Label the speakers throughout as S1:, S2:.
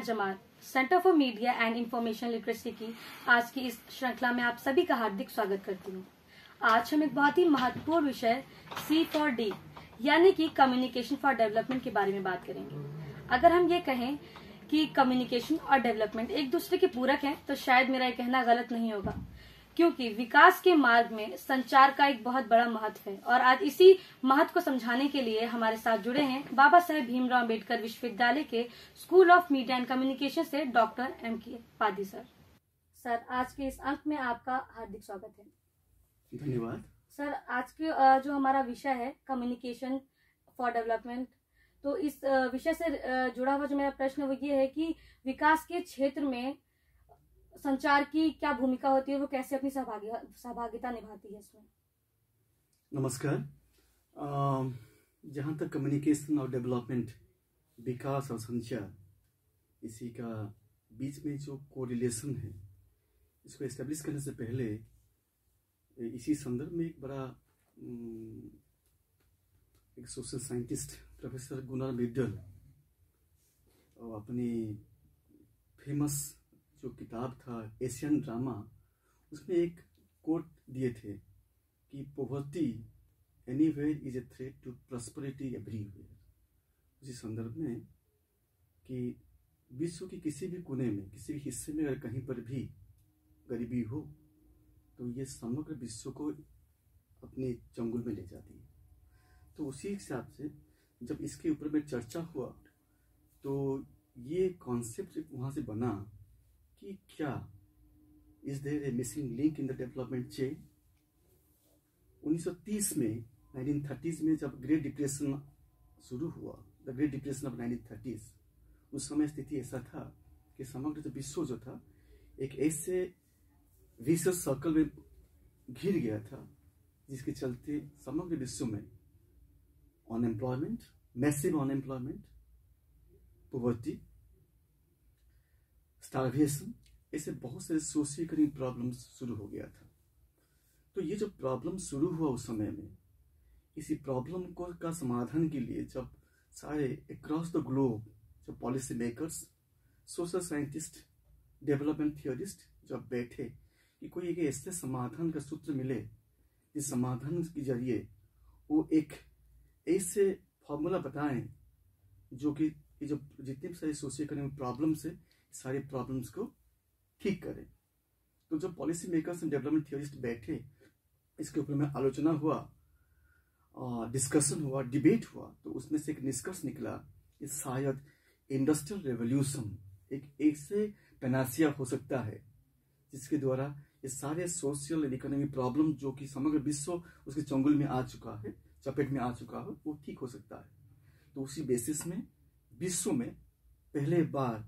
S1: Jamaat centre for media and information literacy की आज की इस श्रृंखला में आप सभी का हार्दिक स्वागत करती हूँ। आज हम एक बहुत ही महत्वपूर्ण विषय C4D यानी कि कम्युनिकेशन फॉर डेवलपमेंट के बारे में बात करेंगे। अगर हम ये कहें कि कम्युनिकेशन और डेवलपमेंट एक दूसरे के पूरक हैं, तो शायद मेरा ये कहना गलत नहीं होगा, क्योंकि विकास के मार्ग में संचार का एक बहुत बड़ा महत्व है। और आज इसी महत्व को समझाने के लिए हमारे साथ जुड़े हैं बाबा साहेब भीमराव अम्बेडकर विश्वविद्यालय के school of media and communication से डॉक्टर M.K. पादी सर। सर, आज के इस अंक में आपका हार्दिक स्वागत है।
S2: धन्यवाद।
S1: सर, आज के जो हमारा विषय है कम्युनिकेशन फॉर डेवलपमेंट, तो इस विषय से जुड़ा हुआ जो मेरा प्रश्न है वो ये है कि विकास के क्षेत्र में संचार की क्या भूमिका होती है, वो कैसे अपनी सहभागिता निभाती है इसमें।
S2: नमस्कार। जहाँ तक कम्युनिकेशन और डेवलपमेंट, विकास और संचार, इसी का बीच में जो कोरिलेशन है, इसको एस्टेब्लिश करने से पहले इसी संदर्भ में एक बड़ा एक social scientist professor Gunnar Mittal और अपनी फेमस जो किताब था एशियन ड्रामा, उसमें एक कोट दिए थे कि poverty anywhere is a threat to prosperity everywhere. उसी संदर्भ में कि विश्व के किसी भी कोने में, किसी भी हिस्से में अगर कहीं पर भी गरीबी हो तो ये समग्र विश्व को अपने चंगुल में ले जाती है। तो उसी हिसाब से जब इसके ऊपर में चर्चा हुआ तो ये कॉन्सेप्ट वहाँ से बना कि क्या is there a missing link in the development chain. 1930 में 1930s में जब ग्रेट डिप्रेशन शुरू हुआ, the great depression of 1930s, उस समय स्थिति ऐसा था कि समग्र जो विश्व जो था एक ऐसे विशेष सर्कल में घिर गया था जिसके चलते समग्र विश्व में unemployment, massive unemployment, poverty, starvation, ऐसे बहुत सारे सोशियो इकोनॉमिक प्रॉब्लम्स शुरू हो गया था। तो ये जो प्रॉब्लम शुरू हुआ उस समय में, इसी प्रॉब्लम को का समाधान के लिए जब सारे अक्रॉस द ग्लोब जो policy makers, social scientist, development theorist जब बैठे कि कोई एक ऐसे समाधान का सूत्र मिले जिस समाधान के जरिए वो एक ऐसे फॉर्मूला बताएं जो कि जो जितने भी सारे सोशियो इकोनॉमिक प्रॉब्लम्स है, सारे प्रॉब्लम्स को ठीक करें। तो जब policy makers and development theorist बैठे, इसके ऊपर में आलोचना हुआ, डिस्कशन हुआ, डिबेट हुआ, तो उसमें से एक निष्कर्ष निकला कि शायद इंडस्ट्रियल रेवोल्यूशन एक ऐसे पैनासिया हो सकता है जिसके द्वारा ये सारे सोशल एंड इकोनॉमिक प्रॉब्लम जो कि समग्र विश्व उसके चंगुल में आ चुका है, चपेट में आ चुका है, वो ठीक हो सकता है। तो उसी बेसिस में विश्व में पहले बार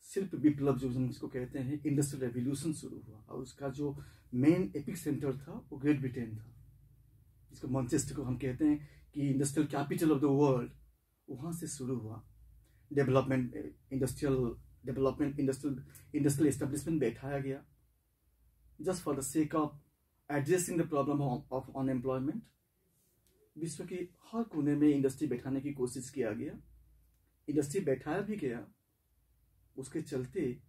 S2: शिल्प विप्लव जो हम इसको कहते हैं इंडस्ट्रियल रेवोल्यूशन शुरू हुआ, और उसका जो मेन एपिक सेंटर था वो ग्रेट ब्रिटेन था, जिसको मैनचेस्टर को हम कहते हैं कि industrial capital of the world. वहाँ से शुरू हुआ डेवलपमेंट, इंडस्ट्रियल एस्टेब्लिशमेंट बैठाया गया just for the sake of addressing the problem of unemployment. विश्व के हर कोने में इंडस्ट्री बैठाने की कोशिश किया गया, इंडस्ट्री बैठाया भी गया, उसके चलते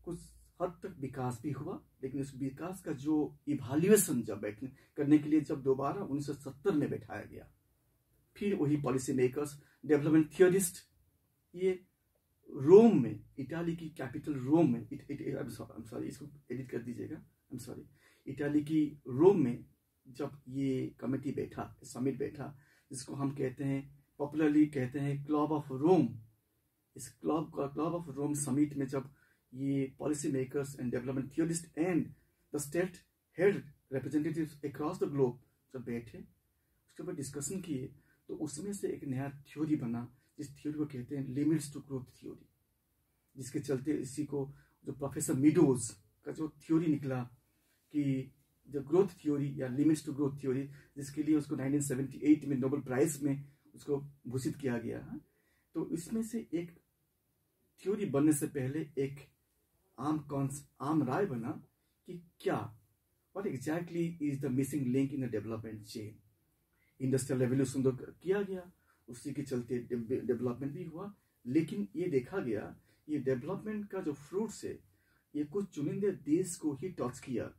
S2: कुछ हद तक विकास भी हुआ। लेकिन उस विकास का जो इवैल्यूएशन जब करने के लिए जब दोबारा 1970 में बैठाया गया, फिर वही पॉलिसी मेकर्स, डेवलपमेंट थियोरिस्ट, ये रोम में, इटाली की कैपिटल रोम में, इसको एडिट कर दीजिएगा, इटाली की रोम में जब ये कमेटी बैठा, समिट बैठा, जिसको हम कहते हैं, पॉपुलरली कहते हैं क्लब ऑफ रोम। इस क्लब ऑफ रोम समिट में जब ये policy makers and development theorist and the state head representatives across the globe जब बैठे, उसके ऊपर डिस्कशन किए, तो उसमें से एक नया थ्योरी बना, जिस थ्योरी को कहते हैं लिमिट्स टू ग्रोथ थ्योरी, जिसके चलते इसी को जो प्रोफेसर मीडोज का जो थ्योरी निकला कि जो ग्रोथ थ्योरी या लिमिट्स टू ग्रोथ थ्योरी, जिसके लिए उसको 1978 में नोबेल प्राइज में उसको भूषित किया गया है। तो इसमें से एक थ्योरी बनने से पहले एक आम राय बना कि क्या, what exactly is the missing link in the development chain. Industrial revolution तो किया गया, उसी के चलते डेवलपमेंट भी हुआ, लेकिन ये देखा गया ये डेवलपमेंट का जो फ्रूट्स है ये कुछ चुनिंदे देश को ही टच किया,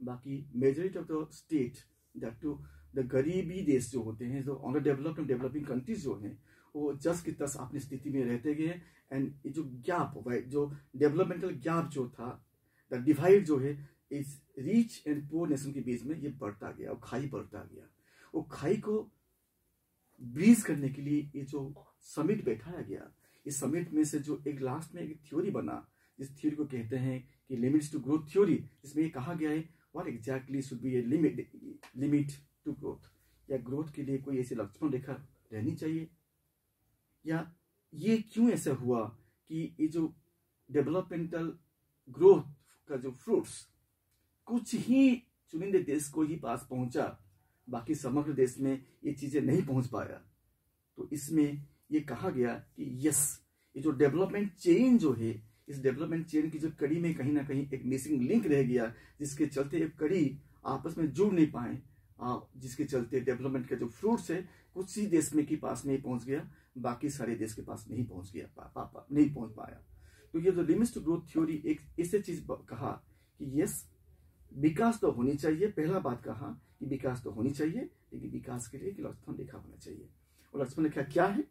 S2: बाकी majority of the state that to the गरीबी देश जो होते हैं, जो under developed and developing countries जो हैं, वो जस की तस अपनी स्थिति में रहते गए। एंड ये जो गैप, जो डेवलपमेंटल गैप जो था, द डिवाइड जो है इस रिच एंड पुअर नेशन के बीच में ये बढ़ता गया और खाई बढ़ता गया। वो खाई को ब्रीज करने के लिए ये जो समिट बैठाया गया, इस समिट में से जो एक लास्ट में एक थ्योरी बना, जिस थ्योरी को कहते हैं कि लिमिट्स टू ग्रोथ थ्योरी, जिसमें ये कहा गया है what exactly should be a limit to growth, या ग्रोथ के लिए कोई ऐसी लक्ष्मण रेखा रहनी चाहिए, या ये क्यों ऐसा हुआ कि ये जो डेवलपमेंटल ग्रोथ का जो फ्रूट्स कुछ ही चुनिंदे देश को ही पास पहुंचा, बाकी समग्र देश में ये चीजें नहीं पहुंच पाया। तो इसमें ये कहा गया कि यस, ये जो डेवलपमेंट चेन जो है, इस डेवलपमेंट चेन की जो कड़ी में कहीं ना कहीं एक मिसिंग लिंक रह गया, जिसके चलते एक कड़ी आपस में जुड़ नहीं पाए, जिसके चलते डेवलपमेंट का जो फ्रूट्स है कुछ ही देश में के पास नहीं पहुंच गया, बाकी सारे देश के पास नहीं पहुंच गया, नहीं पहुंच पाया। तो ये जो लिमिट्स टू ग्रोथ थ्योरी एक ऐसे चीज कहा कि यस, विकास तो होनी चाहिए, पहला बात कहा कि विकास तो होनी चाहिए, लेकिन विकास के लिए एक लक्ष्मण रेखा होना चाहिए। और लक्ष्मण रेखा क्या है?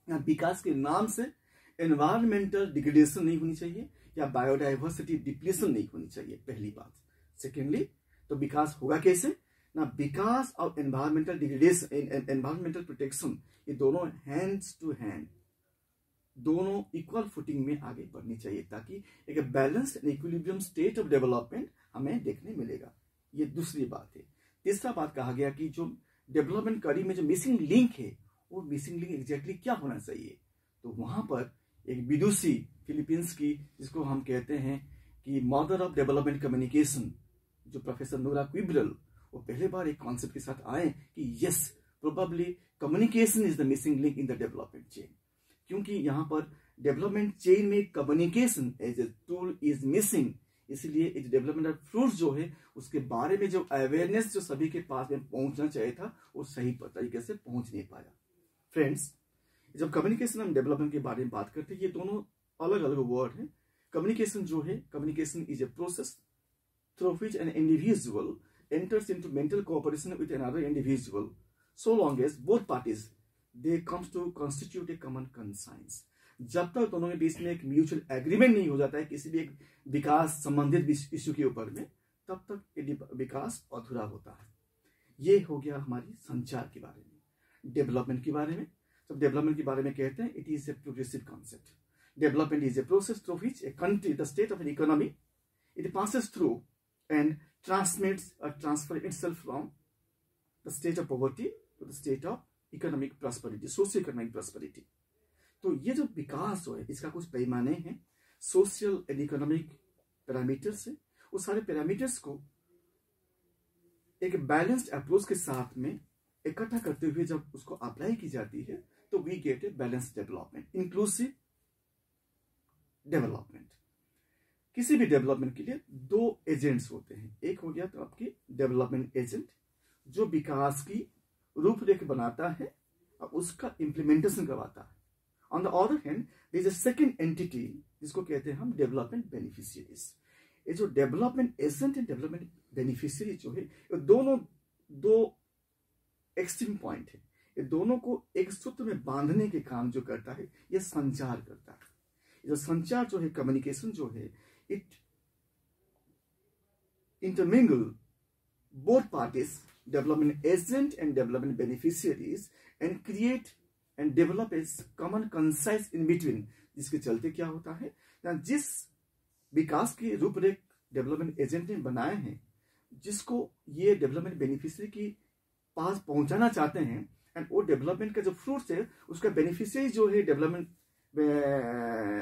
S2: यहाँ विकास के नाम से एनवायरमेंटल डिग्रेडेशन नहीं होनी चाहिए या बायोडाइवर्सिटी डिप्लीशन नहीं होनी चाहिए, पहली बात। सेकेंडली, तो विकास होगा कैसे ना? विकास और एनवायरमेंटल डिग्रेडेशन, एनवायरमेंटल प्रोटेक्शन, ये दोनों हैंड्स टू हैंड, दोनों इक्वल फुटिंग में आगे बढ़नी चाहिए, ताकि एक balanced and equilibrium state of development हमें देखने मिलेगा। ये दूसरी बात है। तीसरा बात कहा गया कि जो डेवलपमेंट कड़ी में जो मिसिंग लिंक है, वो मिसिंग लिंक एग्जैक्टली क्या होना चाहिए? तो वहां पर एक विदुषी फिलीपींस की, जिसको हम कहते हैं कि मदर ऑफ डेवलपमेंट कम्युनिकेशन, जो प्रोफेसर नोरा क्विब्रल, वो पहले बार एक कॉन्सेप्ट के साथ आए कि yes, probably communication is the missing link in the development chain, क्योंकि यहाँ पर डेवलपमेंट चेन में communication as a tool is missing. इसलिए इस डेवलपमेंट फ्रूट्स जो है उसके बारे में जो अवेयरनेस जो सभी के पास में पहुंचना चाहिए था, वो सही तरीके से पहुंच नहीं पाया। फ्रेंड्स, जब कम्युनिकेशन एंड डेवलपमेंट के बारे में बात करते हैं, ये दोनों अलग अलग वर्ड है। कम्युनिकेशन जो है, communication is a process through which an individual enters into mental cooperation with another individual so long as both parties they comes to constitute a common conscience। जब तक दोनों के बीच में एक म्यूचुअल एग्रीमेंट नहीं हो जाता है किसी भी एक विकास संबंधित इश्यू के ऊपर में, तब तक विकास अधूरा होता है। ये हो गया हमारी संचार के बारे में। डेवलपमेंट के बारे में, जब डेवलपमेंट के बारे में कहते हैं, it is a progressive concept. Development is a process through which a country, the state of an economy, it passes through and transmits or transfer itself from the state of poverty to the state of economic prosperity, socio-economic prosperity। तो ये जो विकास है, इसका कुछ पैमाने हैं, social and economic parameters है। वो सारे पैरामीटर्स को एक बैलेंस्ड अप्रोच के साथ में इकट्ठा करते हुए जब उसको अप्लाई की जाती है, तो we get a balanced development, inclusive development. किसी भी डेवलपमेंट के लिए दो एजेंट्स होते हैं। एक हो गया तो आपकी डेवलपमेंट एजेंट, जो विकास की रूपरेखा बनाता है और उसका इंप्लीमेंटेशन करवाता है। On the other hand, there is a second entity, जिसको कहते हैं हम डेवलपमेंट बेनिफिशियरीज। ये जो development agent and development beneficiary जो है, ये दोनों दो एक्सट्रीम पॉइंट है। ये दोनों को एक सूत्र में बांधने के काम जो करता है, ये संचार करता है। ये जो संचार जो है, कम्युनिकेशन जो है, it intermingle both parties, development agent and development beneficiaries, and create and develop a common concise in between, जिसके चलते क्या होता है ना, जिस विकास की रूपरेख डेवलपमेंट एजेंट ने बनाए हैं, जिसको ये डेवलपमेंट बेनिफिशियरी की पास पहुंचाना चाहते हैं, एंड वो डेवलपमेंट का जो फ्रूट्स है, उसका बेनिफिशियरी जो है डेवलपमेंट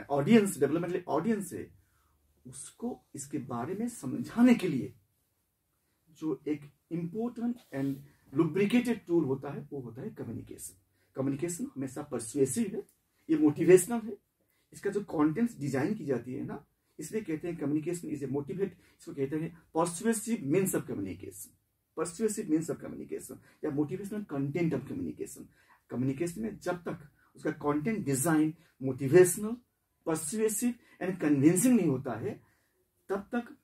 S2: ऑडियंस, डेवलपमेंट ऑडियंस है, उसको इसके बारे में समझाने के लिए जो एक इंपॉर्टेंट एंड लुब्रिकेटेड टूल होता है, वो होता है कम्युनिकेशन। कम्युनिकेशन हमेशा परसुएसिव है, ये मोटिवेशनल है। इसका जो कंटेंट्स डिजाइन की जाती है ना, इसलिए कहते हैं कम्युनिकेशन इज ए मोटिवेट, इसको कहते हैं persuasive means of communication, persuasive means of communication या motivational content of communication. Communication में जब तक उसका content design motivational, persuasive and convincing नहीं होता है, तब तक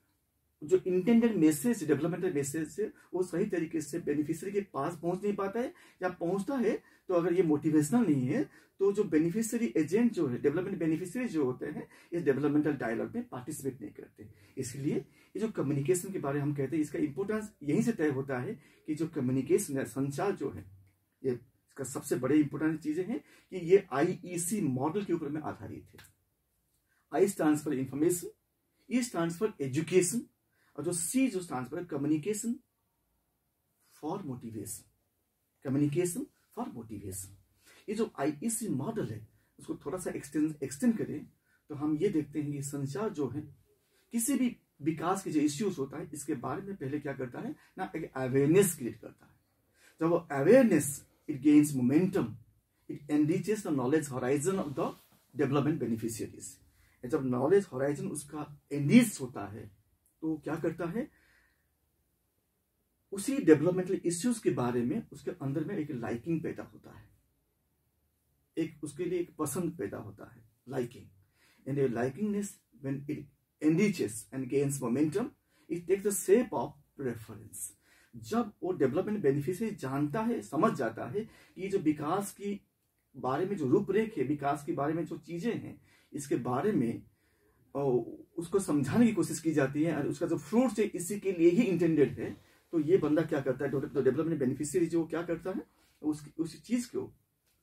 S2: जो इंटेंडेड मैसेज, डेवलपमेंटल मैसेज है, वो सही तरीके से बेनिफिशियरी के पास पहुंच नहीं पाता है, या पहुंचता है तो अगर ये मोटिवेशनल नहीं है तो जो बेनिफिशियरी एजेंट जो है, डेवलपमेंट बेनिफिशियरी जो होते हैं, इस डेवलपमेंटल डायलॉग में पार्टिसिपेट नहीं करते। इसलिए ये जो कम्युनिकेशन के बारे में हम कहते हैं, इसका इंपोर्टेंस यहीं से तय होता है कि जो कम्युनिकेशन है, संचार जो है, ये इसका सबसे बड़े इंपोर्टेंट चीजें हैं कि ये IEC मॉडल के ऊपर में आधारित है। I stands for information, E stands for education, और जो C जो stands for communication for motivation, communication for motivation. ये जो IEC मॉडल है, उसको थोड़ा सा एक्सटेंड करें तो हम ये देखते हैं कि संचार जो है, किसी भी विकास के जो इश्यूज होता है, इसके बारे में पहले क्या करता है ना, एक अवेयरनेस क्रिएट करता है। जब वो awareness, it gains momentum, it enriches the knowledge horizon of the development beneficiaries. जब नॉलेज होराइजन उसका एनरिच होता है तो क्या करता है, उसी डेवलपमेंटल इश्यूज के बारे में उसके अंदर में एक लाइकिंग पैदा होता है, एक उसके लिए एक पसंद पैदा होता है, liking. And likingness when it enriches and gains momentum, it takes the shape of preference। जब वो डेवलपमेंट बेनिफिशियरी जानता है, समझ जाता है कि जो विकास की बारे में जो रूपरेख है, विकास के बारे में जो चीजें हैं, इसके बारे में उसको समझाने की कोशिश की जाती है, और उसका जो फ्रूट्स है इसी के लिए ही इंटेंडेड है, तो ये बंदा क्या करता है, तो डेवलपमेंट बेनिफिशियरी जो क्या करता है, उस चीज को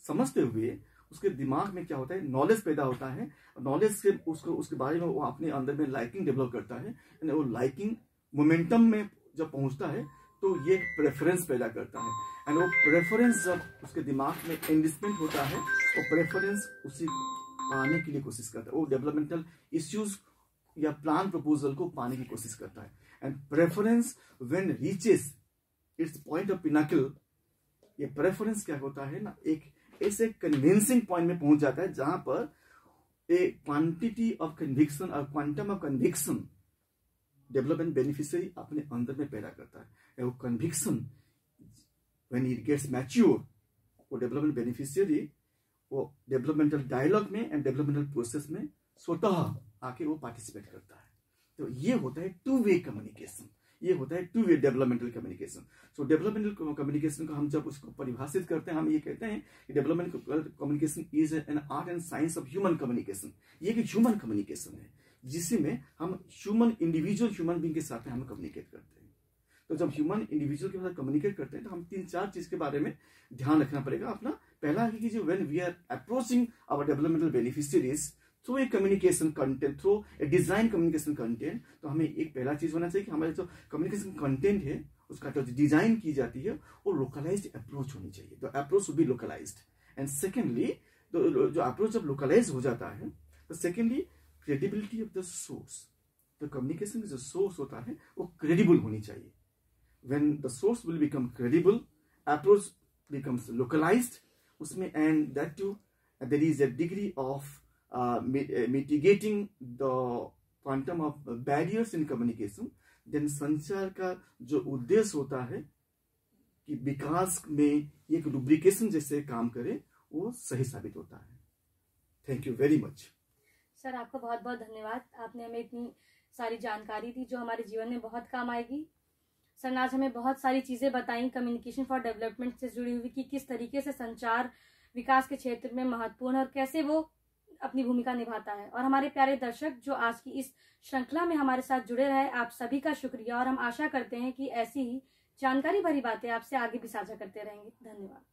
S2: समझते हुए उसके दिमाग में क्या होता है, नॉलेज पैदा होता है। नॉलेज से उसके बारे में वो अपने अंदर में लाइकिंग डेवलप करता है, एंड वो लाइकिंग मोमेंटम में जब पहुंचता है तो ये प्रेफरेंस पैदा करता है, एंड वो प्रेफरेंस जब उसके दिमाग में एंडिसमेंट होता है, वो प्रेफरेंस उसी पाने के लिए कोशिश करता है, वो डेवलपमेंटल इश्यूज या प्लान प्रपोजल को पाने की कोशिश करता है। And preference when reaches it's point of Pinnacle, ये प्रेफरेंस क्या होता है ना, एक ऐसे कन्विंसिंग पॉइंट में पहुंच जाता है जहां पर ए क्वांटिटी ऑफ कन्विक्शन और quantum of conviction development beneficiary अपने अंदर में पैदा करता है। वो conviction when it gets mature, वो डेवलपमेंट बेनिफिशियरी वो डेवलपमेंटल डायलॉग में एंड डेवलपमेंटल प्रोसेस में स्वतः आके वो पार्टिसिपेट करता है। तो ये होता है टू वे कम्युनिकेशन, ये होता है टू वे डेवलपमेंटल कम्युनिकेशन। सो डेवलपमेंटल कम्युनिकेशन को हम जब उसको परिभाषित करते हैं, हम ये कहते हैं कि developmental communication is an art and science of human communication. ये एक ह्यूमन कम्युनिकेशन है जिसमें हम ह्यूमन बीइंग के साथ हम कम्युनिकेट करते हैं। तो जब ह्यूमन इंडिविजुअल के साथ कम्युनिकेट करते हैं तो हम 3-4 चीज के बारे में ध्यान रखना पड़ेगा अपना। पहला है कि when we are approaching our developmental beneficiaries through a communication content, through a design communication content, तो हमें एक पहला चीज होना चाहिए कि हमारे जो कम्युनिकेशन कंटेंट है उसका जो डिजाइन की जाती है वो लोकलाइज्ड अप्रोच होनी चाहिए। तो approach will be localised. And secondly जो अप्रोच जब लोकलाइज हो जाता है तो secondly credibility of the source, तो कम्युनिकेशन का जो सोर्स होता है वो क्रेडिबल होनी चाहिए। When the source will become credible, approach becomes localised उसमें, and that too there is a degree of mitigating the quantum of barriers in communication, then संचार का जो उद्देश्य होता है कि विकास में एक लुब्रिकेशन जैसे काम करे, वो सही साबित होता है। Thank you very much
S1: sir, आपका बहुत बहुत धन्यवाद। आपने हमें इतनी सारी जानकारी दी जो हमारे जीवन में बहुत काम आएगी। सर ने आज हमें बहुत सारी चीजें बताई कम्युनिकेशन फॉर डेवलपमेंट से जुड़ी हुई कि किस तरीके से संचार विकास के क्षेत्र में महत्वपूर्ण है और कैसे वो अपनी भूमिका निभाता है। और हमारे प्यारे दर्शक जो आज की इस श्रृंखला में हमारे साथ जुड़े रहे, आप सभी का शुक्रिया, और हम आशा करते हैं कि ऐसी ही जानकारी भरी बातें आपसे आगे भी साझा करते रहेंगे। धन्यवाद।